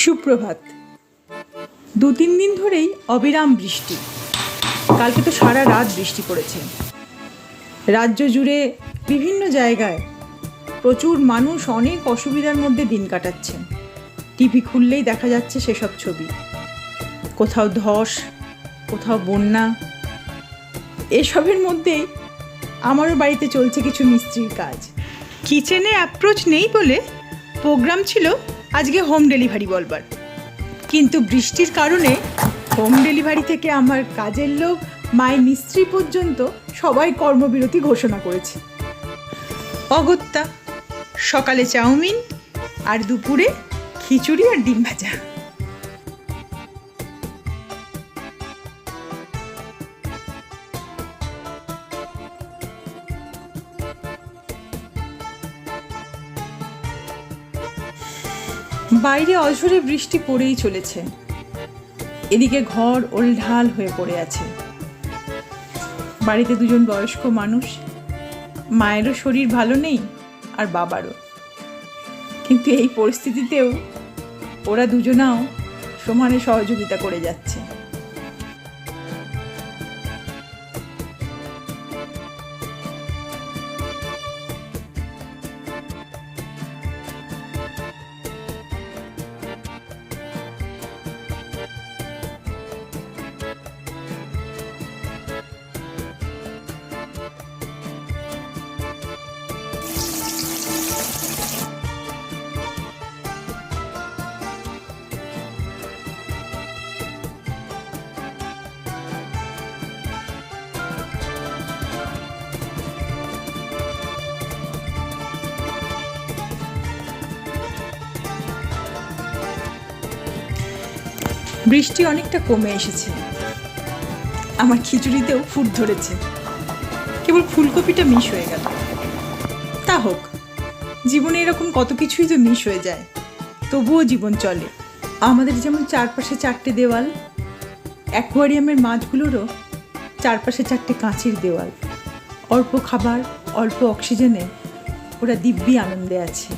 সুপ্রভাত। 2-3 দিন ধরেই অবিরাম বৃষ্টি। কালকে তো সারা রাত বৃষ্টি পড়েছে। রাজ্য জুড়ে বিভিন্ন জায়গায় প্রচুর মানুষ অনেক অসুবিধার মধ্যে দিন কাটাচ্ছেন। টিভি খুললেই দেখা যাচ্ছে সেসব ছবি। কোথাও ধস, কোথাও বন্যা। এসবের মধ্যেই আমারও বাড়িতে চলছে কিছু মিস্ত্রির কাজ। কিচেনে অ্যাপ্রোচ নেই বলে প্রোগ্রাম ছিল আজকে হোম ডেলিভারি বলবার, কিন্তু বৃষ্টির কারণে হোম ডেলিভারি থেকে আমার কাজের লোক, মাই মিস্ত্রি পর্যন্ত সবাই কর্মবিরতি ঘোষণা করেছে। অগত্যা সকালে চাউমিন আর দুপুরে খিচুড়ি আর ডিম ভাজা। বাইরে অঝোরে বৃষ্টি পড়েই চলেছে। এদিকে ঘর ওলঢাল হয়ে পড়ে আছে। বাড়িতে 2জন বয়স্ক মানুষ, মায়েরও শরীর ভালো নেই আর বাবারও। কিন্তু এই পরিস্থিতিতেও ওরা দুজনাও সমানে সহযোগিতা করে যাচ্ছে। বৃষ্টি অনেকটা কমে এসেছে। আমার খিচুড়িতেও ফুট ধরেছে, কেবল ফুলকপিটা মিস হয়ে গেল। তা হোক, জীবনে এরকম কত কিছুই তো মিস হয়ে যায়, তবুও জীবন চলে। আমাদের যেমন চারপাশে 4টে দেওয়াল, অ্যাকোয়ারিয়ামের মাছগুলোরও চারপাশে 4টে কাঁচের দেওয়াল। অল্প খাবার, অল্প অক্সিজেনে ওরা দিব্যি আনন্দে আছে।